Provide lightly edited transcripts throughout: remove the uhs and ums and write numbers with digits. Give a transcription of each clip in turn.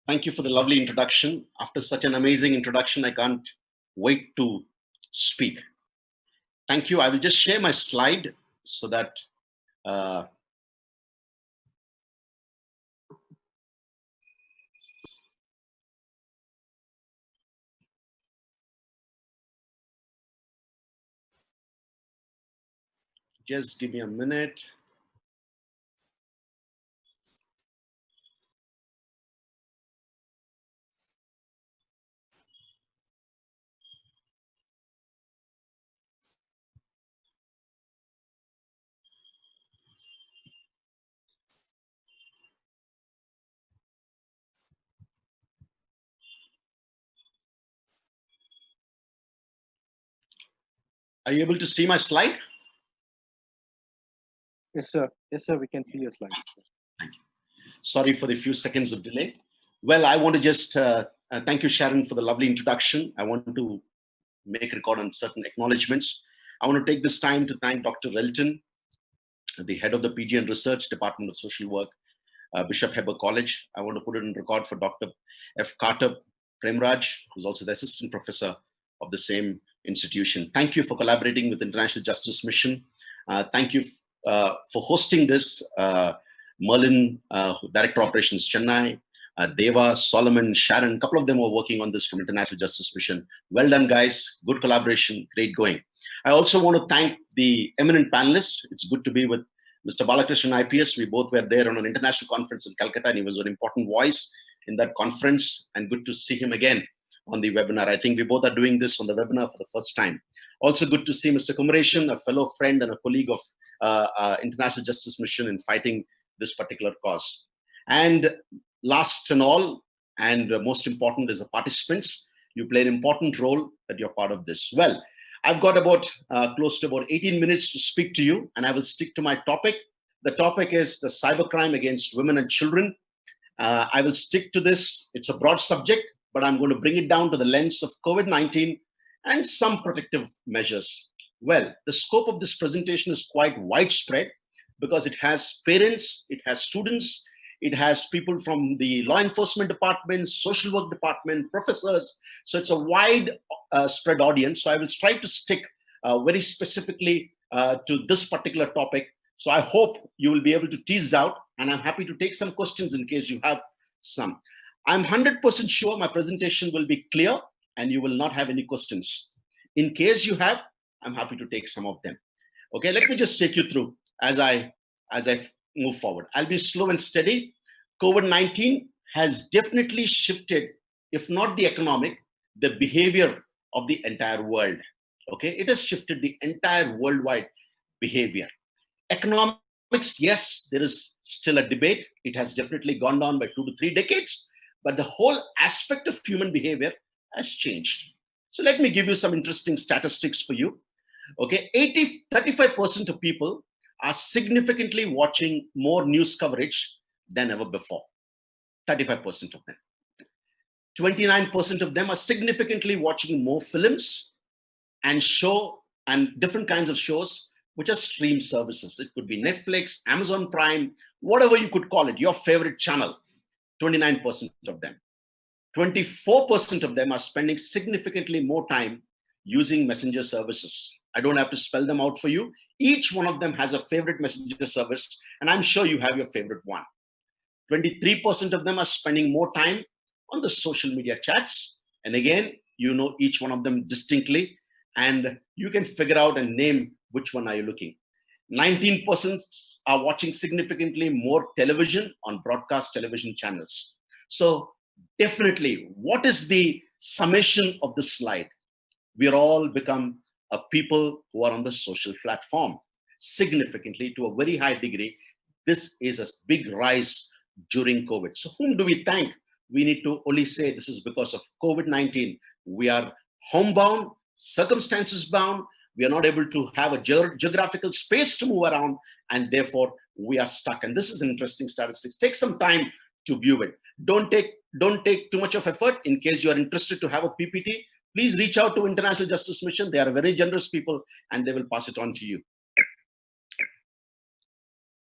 Thank you for the lovely introduction. After such an amazing introduction, I can't wait to speak. Thank you. I will just share my slide so that just give me a minute. Are you able to see my slide? Yes, sir. Yes, sir. We can see your slide. Thank you. Sorry for the few seconds of delay. Well, I want to just thank you, Sharon, for the lovely introduction. I want to make record on certain acknowledgements. I want to take this time to thank Dr. Relton, the head of the PG and Research Department of Social Work, Bishop Heber College. I want to put it in record for Dr. F. Carter Premraj, who's also the assistant professor of the same institution. Thank you for collaborating with the International Justice Mission. Thank you for hosting this. Merlin, Director of Operations Chennai, Deva, Solomon, Sharon, a couple of them were working on this from International Justice Mission. Well done, guys. Good collaboration. Great going. I also want to thank the eminent panelists. It's good to be with Mr. Balakrishnan IPS. We both were there on an international conference in Calcutta, and he was an important voice in that conference, and good to see him again on the webinar. I think we both are doing this on the webinar for the first time. Also good to see Mr. Kumareshan, a fellow friend and a colleague of International Justice Mission in fighting this particular cause. And last and all, and most important is the participants. You play an important role that you're part of this. Well, I've got about close to about 18 minutes to speak to you, and I will stick to my topic. The topic is the cybercrime against women and children. I will stick to this. It's a broad subject, but I'm going to bring it down to the lens of COVID-19 and some protective measures. Well, the scope of this presentation is quite widespread because it has parents, it has students, it has people from the law enforcement department, social work department, professors. So it's a wide spread audience. So I will try to stick very specifically to this particular topic. So I hope you will be able to tease out, and I'm happy to take some questions in case you have some. I'm 100% sure my presentation will be clear and you will not have any questions. In case you have, I'm happy to take some of them. Okay, let me just take you through as I move forward. I'll be slow and steady. COVID-19 has definitely shifted, if not the economic, the behavior of the entire world. Okay, it has shifted the entire worldwide behavior. Economics, yes, there is still a debate. It has definitely gone down by 2 to 3 decades, but the whole aspect of human behavior has changed. So let me give you some interesting statistics for you. Okay, 35% of people are significantly watching more news coverage than ever before. 35% of them. 29% of them are significantly watching more films and different kinds of shows, which are stream services. It could be Netflix, Amazon Prime, whatever you could call it, your favorite channel. 29% of them. 24% of them are spending significantly more time using messenger services. I don't have to spell them out for you. Each one of them has a favorite messenger service, and I'm sure you have your favorite one. 23% of them are spending more time on the social media chats. And again, you know each one of them distinctly, and you can figure out and name which one are you looking. 19% are watching significantly more television on broadcast television channels. So definitely, what is the summation of this slide? We are all become a people who are on the social platform significantly to a very high degree. This is a big rise during COVID. So whom do we thank? We need to only say this is because of COVID-19. We are homebound, circumstances bound. We are not able to have a geographical space to move around, and therefore we are stuck. And this is an interesting statistic. Take some time to view it. Don't take too much of effort. In case you are interested to have a PPT, please reach out to International Justice Mission. They are very generous people, and they will pass it on to you.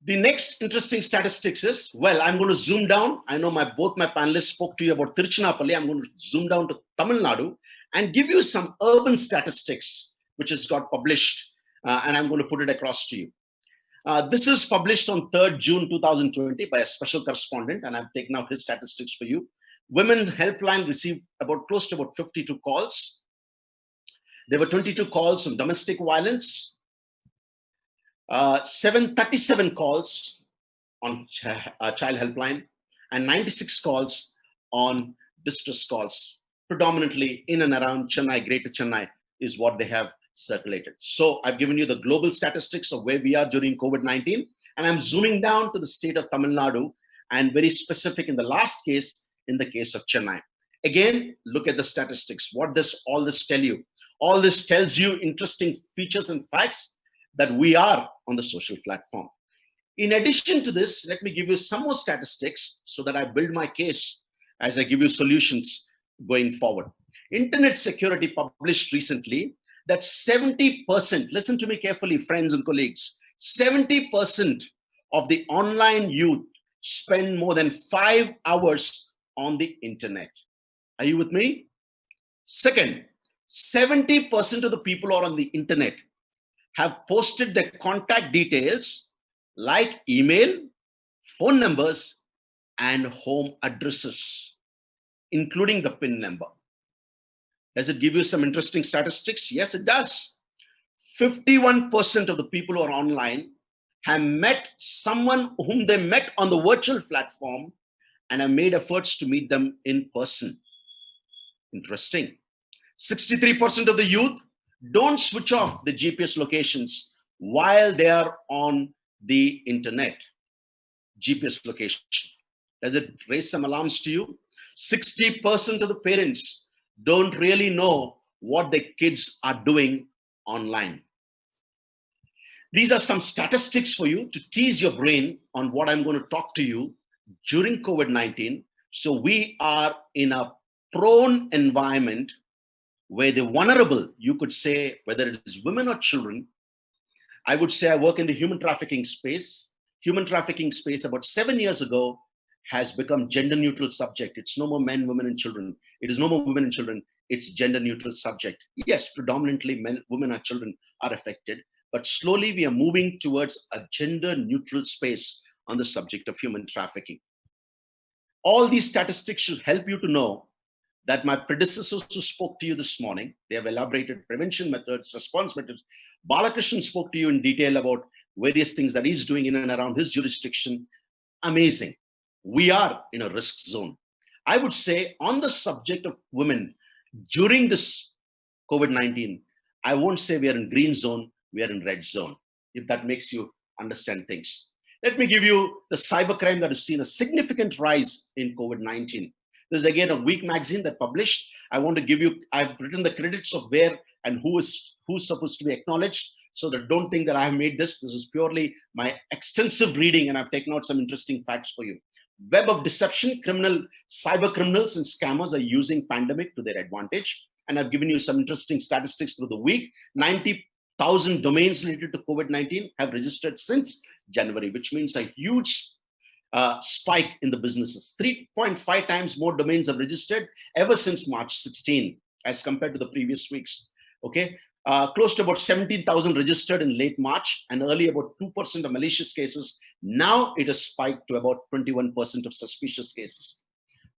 The next interesting statistics is, well, I'm going to zoom down. I know both my panelists spoke to you about Tiruchirappalli. I'm going to zoom down to Tamil Nadu and give you some urban statistics, which has got published, and I'm going to put it across to you. This is published on 3rd June 2020 by a special correspondent, and I've taken out his statistics for you. Women Helpline received close to about 52 calls. There were 22 calls on domestic violence, 737 calls on child helpline, and 96 calls on distress calls, predominantly in and around Chennai, Greater Chennai is what they have circulated. So I've given you the global statistics of where we are during COVID-19, and I'm zooming down to the state of Tamil Nadu and very specific in the last case, in the case of Chennai. Again, look at the statistics. What does all this tell you? All this tells you interesting features and facts that we are on the social platform. In addition to this, let me give you some more statistics so that I build my case as I give you solutions going forward. Internet Security published recently that 70%, listen to me carefully, friends and colleagues, 70% of the online youth spend more than 5 hours on the internet. Are you with me? Second, 70% of the people who are on the internet have posted their contact details like email, phone numbers, and home addresses, including the PIN number. Does it give you some interesting statistics? Yes, it does. 51% of the people who are online have met someone whom they met on the virtual platform and have made efforts to meet them in person. Interesting. 63% of the youth don't switch off the GPS locations while they are on the internet. GPS location. Does it raise some alarms to you? 60% of the parents don't really know what their kids are doing online. These are some statistics for you to tease your brain on what I'm going to talk to you during COVID-19. So we are in a prone environment where the vulnerable, you could say, whether it is women or children. I would say I work in the human trafficking space. Human trafficking space about 7 years ago has become gender neutral subject. It's no more men, women, and children. It is no more women and children. It's gender neutral subject. Yes, predominantly men, women, and children are affected, but slowly we are moving towards a gender neutral space on the subject of human trafficking. All these statistics should help you to know that my predecessors who spoke to you this morning, they have elaborated prevention methods, response methods. Balakrishnan spoke to you in detail about various things that he's doing in and around his jurisdiction. Amazing. We are in a risk zone. I would say on the subject of women during this COVID-19, I won't say we are in green zone, we are in red zone, if that makes you understand things. Let me give you the cybercrime that has seen a significant rise in COVID-19. This is again a week magazine that published. I want to give you, I've written the credits of where and who's supposed to be acknowledged, so that don't think that I have made this. This is purely my extensive reading, and I've taken out some interesting facts for you. Web of deception, cyber criminals and scammers are using pandemic to their advantage. And I've given you some interesting statistics through the week. 90,000 domains related to COVID-19 have registered since January, which means a huge spike in the businesses. 3.5 times more domains have registered ever since March 16 as compared to the previous weeks. Okay, close to about 17,000 registered in late March, and early about 2% of malicious cases. Now it has spiked to about 21% of suspicious cases.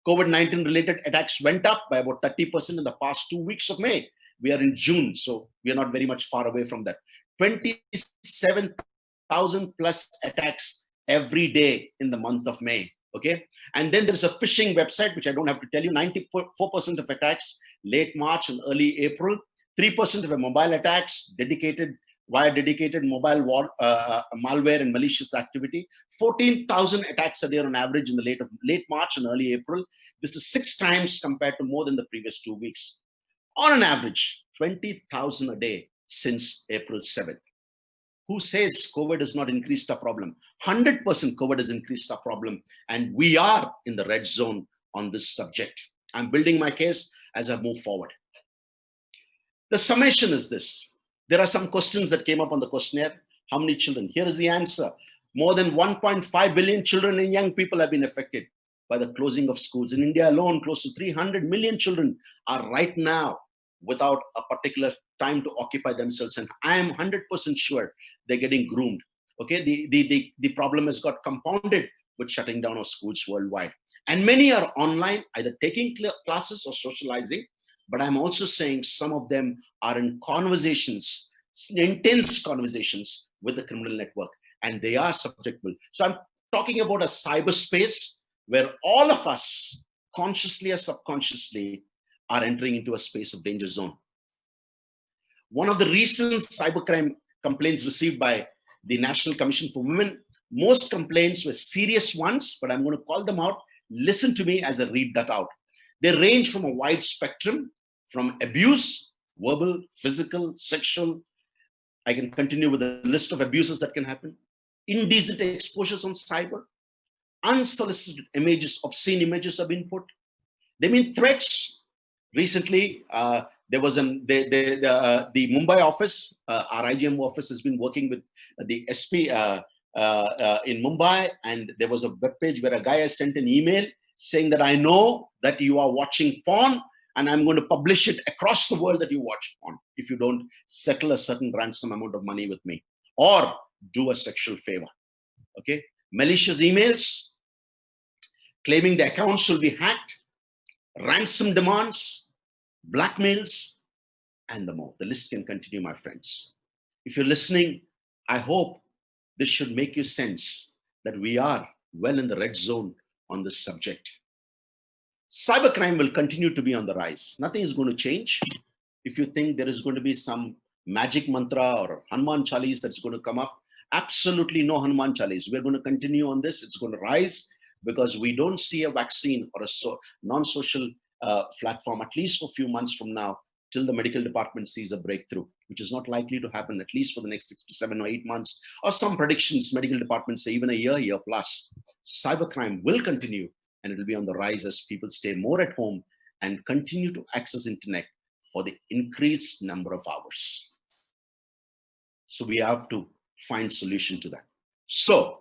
COVID-19 related attacks went up by about 30% in the past 2 weeks of May. We are in June, so we are not very much far away from that. 27,000 plus attacks every day in the month of May. Okay, and then there's a phishing website, which I don't have to tell you. 94% of attacks late March and early April. 3% of mobile attacks dedicated mobile malware and malicious activity. 14,000 attacks a day on average in the late March and early April. This is 6 times compared to more than the previous 2 weeks. On an average, 20,000 a day since April 7th. Who says COVID has not increased our problem? 100% COVID has increased our problem, and we are in the red zone on this subject. I'm building my case as I move forward. The summation is this. There are some questions that came up on the questionnaire. How many children? Here is the answer. More than 1.5 billion children and young people have been affected by the closing of schools. In India alone, close to 300 million children are right now without a particular time to occupy themselves. And I am 100% sure they're getting groomed. Okay, the problem has got compounded with shutting down of schools worldwide. And many are online, either taking classes or socializing. But I'm also saying some of them are in conversations, intense conversations with the criminal network, and they are susceptible. So I'm talking about a cyberspace where all of us, consciously or subconsciously, are entering into a space of danger zone. One of the recent cybercrime complaints received by the National Commission for Women, most complaints were serious ones, but I'm going to call them out. Listen to me as I read that out. They range from a wide spectrum, from abuse, verbal, physical, sexual. I can continue with a list of abuses that can happen. Indecent exposures on cyber, unsolicited images, obscene images have been put. They mean threats. Recently, there was the Mumbai office, our IGM office has been working with the SP in Mumbai, and there was a web page where a guy has sent an email saying that I know that you are watching porn, and I'm going to publish it across the world that you watch porn if you don't settle a certain ransom amount of money with me or do a sexual favor. Okay, malicious emails claiming the accounts will be hacked, ransom demands, blackmails, and the more. The list can continue, my friends. If you're listening, I hope this should make you sense that we are well in the red zone on this subject. Cybercrime will continue to be on the rise. Nothing is going to change. If you think there is going to be some magic mantra or Hanuman Chalis that's going to come up, absolutely no Hanuman Chalis. We're going to continue on this. It's going to rise because we don't see a vaccine or a non-social platform, at least for a few months from now, till the medical department sees a breakthrough, which is not likely to happen, at least for the next 6 to 7 or 8 months, or some predictions, medical departments say even a year plus. Cybercrime will continue, and it will be on the rise as people stay more at home and continue to access internet for the increased number of hours. So we have to find solution to that. So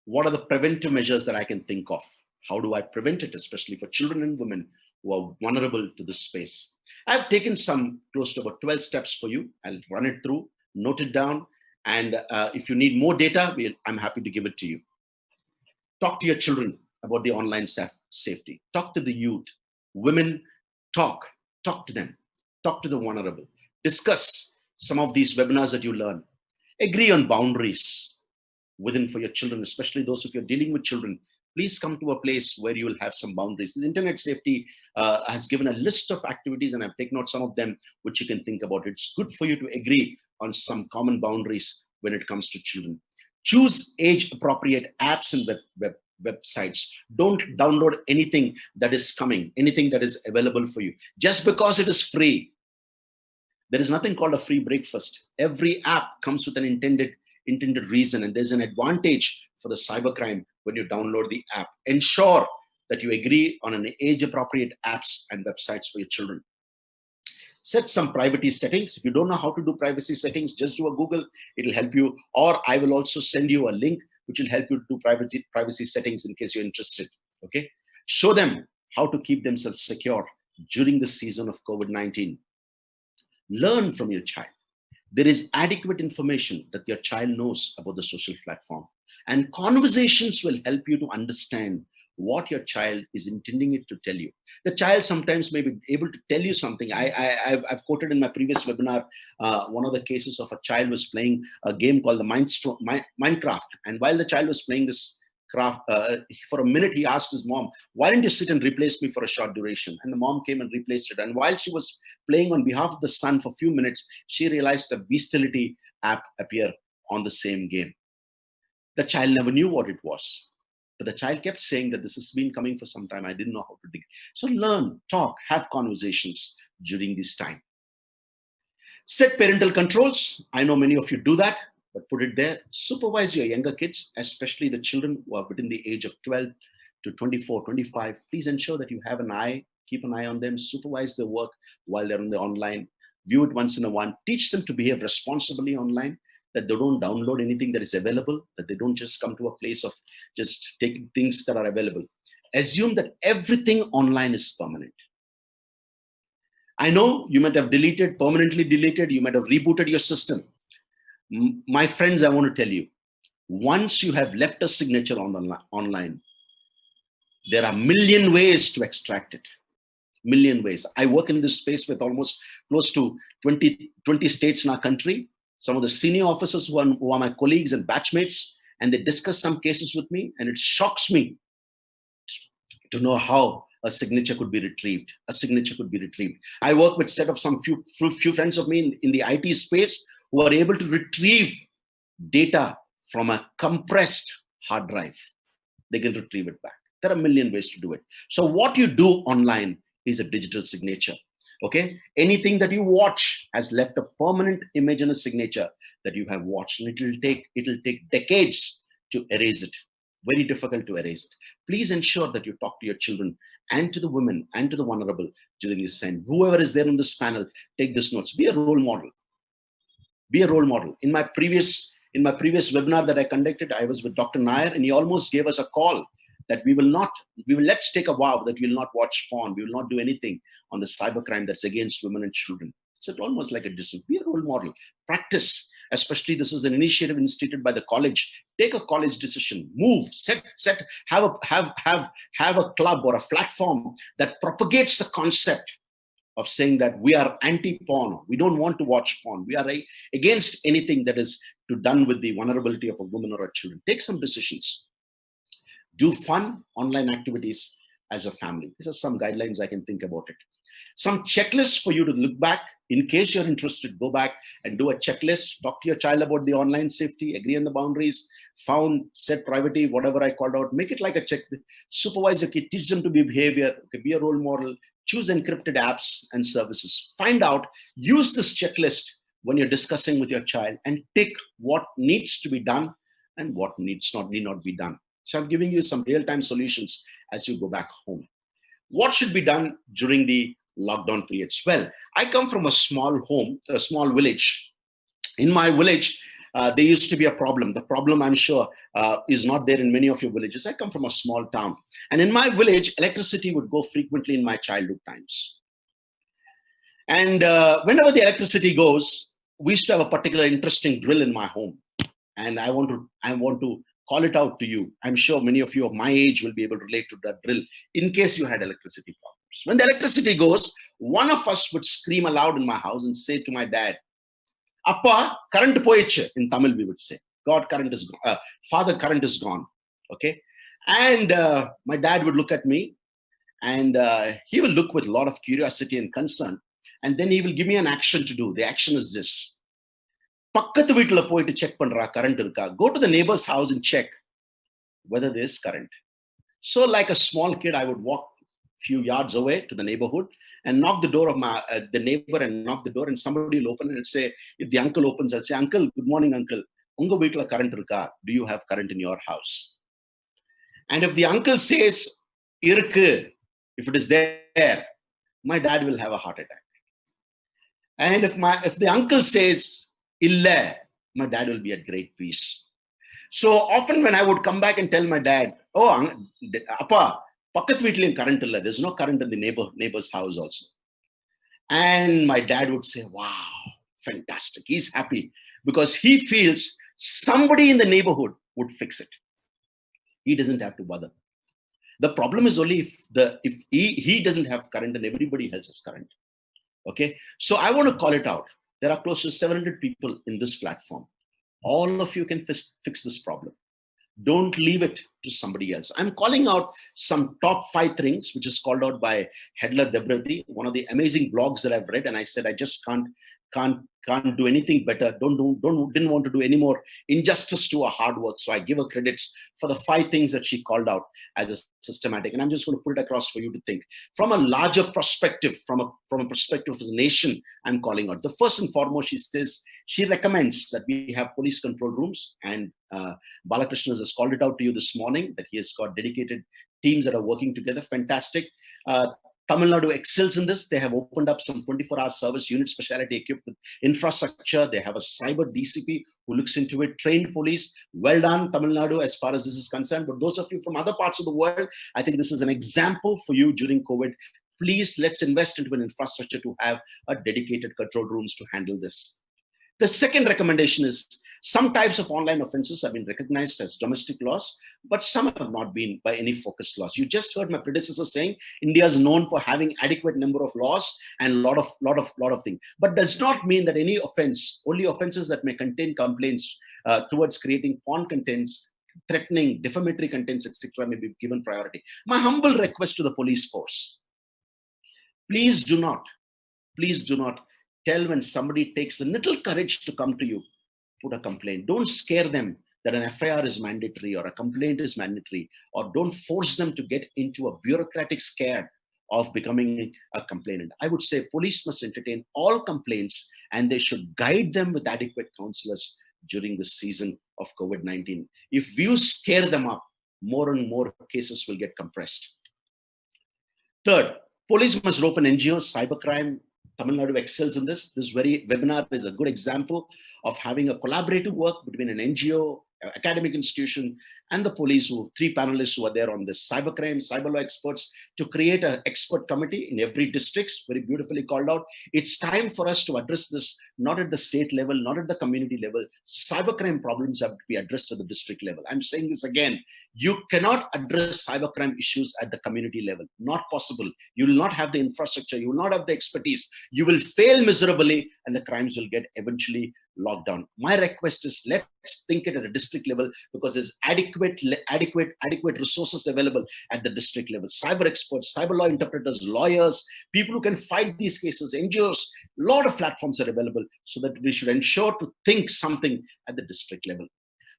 what are the preventive measures that I can think of? How do I prevent it, especially for children and women who are vulnerable to this space? I've taken some close to about 12 steps for you. I'll run it through, note it down. And if you need more data, I'm happy to give it to you. Talk to your children about the online safety. Talk to the youth. Women, talk to them. Talk to the vulnerable. Discuss some of these webinars that you learn. Agree on boundaries within for your children, especially those if you're dealing with children. Please come to a place where you will have some boundaries. The Internet Safety has given a list of activities, and I've taken out some of them which you can think about. It's good for you to agree on some common boundaries when it comes to children. Choose age-appropriate apps and websites. Don't download anything that is coming, anything that is available for you. Just because it is free. There is nothing called a free breakfast. Every app comes with an intended reason, and there's an advantage for the cybercrime when you download the app. Ensure that you agree on an age-appropriate apps and websites for your children. Set some privacy settings. If you don't know how to do privacy settings, just do a Google. It'll help you. Or I will also send you a link which will help you do privacy settings in case you're interested. Okay. Show them how to keep themselves secure during the season of COVID-19. Learn from your child. There is adequate information that your child knows about the social platform. And conversations will help you to understand what your child is intending it to tell you. The child sometimes may be able to tell you something. I've quoted in my previous webinar, one of the cases of a child was playing a game called the Minecraft. And while the child was playing this craft, for a minute, he asked his mom, why didn't you sit and replace me for a short duration? And the mom came and replaced it. And while she was playing on behalf of the son for a few minutes, she realized a bestiality app appear on the same game. The child never knew what it was. But the child kept saying that this has been coming for some time. I didn't know how to dig. So learn, talk, have conversations during this time. Set parental controls. I know many of you do that, but put it there. Supervise your younger kids, especially the children who are within the age of 12 to 24, 25. Please ensure that you have an eye, keep an eye on them, supervise their work while they're on the online. View it once in a while. Teach them to behave responsibly online. that they don't download anything that is available, that they don't just come to a place of just taking things that are available. Assume that everything online is permanent. I know you might have permanently deleted, you might have rebooted your system. My friends, I want to tell you, once you have left a signature online, there are a million ways to extract it. Million ways. I work in this space with almost close to 20 states in our country. Some of the senior officers who are my colleagues and batchmates, and they discuss some cases with me, and it shocks me to know how a signature could be retrieved. A signature could be retrieved. I work with set of some few friends of me in the IT space who are able to retrieve data from a compressed hard drive. They can retrieve it back. There are a million ways to do it. So what you do online is a digital signature. Okay, anything that you watch has left a permanent image and a signature that you have watched, and it'll take decades to erase it. Very difficult to erase it. Please ensure that you talk to your children and to the women and to the vulnerable during this time. Whoever is there on this panel, take this notes. Be a role model. Be a role model. In my previous webinar that I conducted, I was with Dr. Nair, and he almost gave us a call that let's take a vow that we will not watch porn, we will not do anything on the cybercrime that's against women and children. It's almost like a distance. Be a role model. Practice. Especially this is an initiative instituted by the college. Take a college decision. Move. Have a club or a platform that propagates the concept of saying that we are anti-porn. We don't want to watch porn. We are against anything that is done with the vulnerability of a woman or a children. Take some decisions. Do fun online activities as a family. These are some guidelines I can think about it. Some checklists for you to look back. In case you're interested, go back and do a checklist. Talk to your child about the online safety. Agree on the boundaries. Set privacy, whatever I called out. Make it like a checklist. Supervise your kid. Teach them to be behavior. Okay, be a role model. Choose encrypted apps and services. Find out. Use this checklist when you're discussing with your child, and tick what needs to be done and what need not be done. So I'm giving you some real-time solutions as you go back home. What should be done during the lockdown periods? Well, I come from a small village. In my village, there used to be a problem. The problem, I'm sure, is not there in many of your villages. I come from a small town. And in my village, electricity would go frequently in my childhood times. And whenever the electricity goes, we used to have a particular interesting drill in my home. And I want to call it out to you. I'm sure many of you of my age will be able to relate to that drill in case you had electricity problems. When the electricity goes, one of us would scream aloud in my house and say to my dad, Appa, current poiche, in Tamil we would say. God, current is gone. Father, current is gone. Okay. And my dad would look at me, and he will look with a lot of curiosity and concern. And then he will give me an action to do. The action is this. பக்கத்து வீட்டுல போயிட்டு check பண்றா current இருக்கா. Go to the neighbor's house and check whether there is current. So like a small kid, I would walk a few yards away to the neighborhood and knock the door of the neighbor and knock the door, and somebody will open it and say, if the uncle opens, I'll say, Uncle, good morning, uncle. Unga veetla current irukka? Do you have current in your house? And if the uncle says, irukku, if it is there, my dad will have a heart attack. And if the uncle says, illa, my dad will be at great peace. So often when I would come back and tell my dad, oh, appa, pakkat veetlayum current illa, there's no current in the neighbor's house also. And my dad would say, wow, fantastic. He's happy because he feels somebody in the neighborhood would fix it. He doesn't have to bother. The problem is only if he doesn't have current and everybody else has current. Okay, so I want to call it out. There are close to 700 people in this platform. All of you can fix this problem. Don't leave it to somebody else. I'm calling out some top 5 things, which is called out by Hedler Debrati, one of the amazing blogs that I've read. And I said, I just can't do anything better. Didn't want to do any more injustice to her hard work. So I give her credits for the 5 things that she called out as a systematic. And I'm just going to put it across for you to think. From a larger perspective, from a perspective of a nation, I'm calling out. The first and foremost, she says, she recommends that we have police control rooms. And Balakrishna has called it out to you this morning that he has got dedicated teams that are working together. Fantastic. Tamil Nadu excels in this. They have opened up some 24-hour service unit specialty equipped with infrastructure. They have a cyber DCP who looks into it, trained police. Well done, Tamil Nadu, as far as this is concerned. But those of you from other parts of the world, I think this is an example for you during COVID. Please, let's invest into an infrastructure to have a dedicated control rooms to handle this. The second recommendation is some types of online offenses have been recognized as domestic laws, but some have not been by any focused laws. You just heard my predecessor saying India is known for having adequate number of laws and lot of things, but does not mean that any offense, only offenses that may contain complaints towards creating porn contents, threatening, defamatory contents, etc., may be given priority. My humble request to the police force: please do not tell when somebody takes a little courage to come to you, put a complaint. Don't scare them that an FIR is mandatory or a complaint is mandatory, or don't force them to get into a bureaucratic scare of becoming a complainant. I would say police must entertain all complaints and they should guide them with adequate counselors during the season of COVID-19. If you scare them up, more and more cases will get compressed. Third, police must open NGOs, cybercrime. Tamil Nadu excels in this. This very webinar is a good example of having a collaborative work between an NGO, academic institution, and the police, three panelists who are there on this: cybercrime, cyber law experts, to create an expert committee in every district, very beautifully called out. It's time for us to address this, not at the state level, not at the community level. Cybercrime problems have to be addressed at the district level. I'm saying this again. You cannot address cybercrime issues at the community level. Not possible. You will not have the infrastructure. You will not have the expertise. You will fail miserably, and the crimes will get eventually locked down. My request is, let's think it at a district level, because there's adequate resources available at the district level. Cyber experts, cyber law interpreters, lawyers, people who can fight these cases, NGOs, a lot of platforms are available, so that we should ensure to think something at the district level.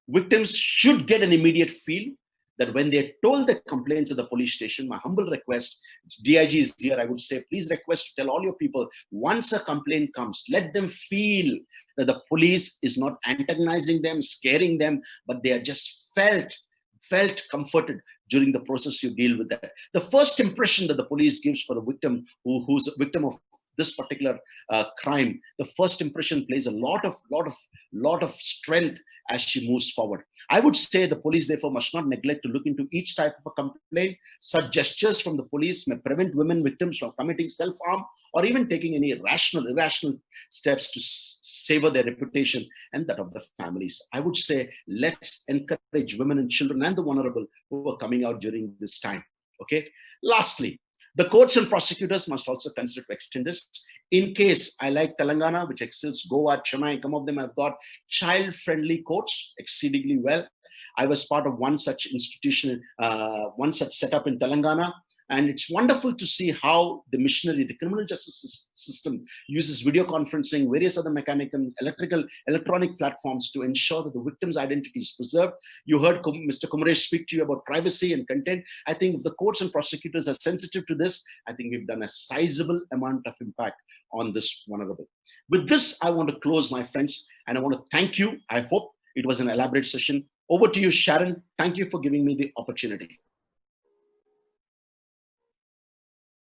Victims should get an immediate feel that when they're told the complaints at the police station, my humble request, DIG is here, I would say, please request to tell all your people, once a complaint comes, let them feel that the police is not antagonizing them, scaring them, but they are just felt comforted during the process you deal with that. The first impression that the police gives for the victim who's a victim of this particular crime, the first impression plays a lot of strength as she moves forward. I would say the police therefore must not neglect to look into each type of a complaint. Such gestures from the police may prevent women victims from committing self-harm or even taking any irrational steps to savor their reputation and that of the families. I would say let's encourage women and children and the vulnerable who are coming out during this time. Okay. Lastly, the courts and prosecutors must also consider to extend this. In case, I like Telangana, which excels, Goa, Chennai, some of them have got child-friendly courts exceedingly well. I was part of one such institution, one such setup in Telangana. And it's wonderful to see how the machinery, the criminal justice system, uses video conferencing, various other mechanical, electronic platforms to ensure that the victim's identity is preserved. You heard Mr. Kumaresh speak to you about privacy and content. I think if the courts and prosecutors are sensitive to this, I think we've done a sizable amount of impact on this vulnerable. With this, I want to close, my friends, and I want to thank you. I hope it was an elaborate session. Over to you, Sharon. Thank you for giving me the opportunity.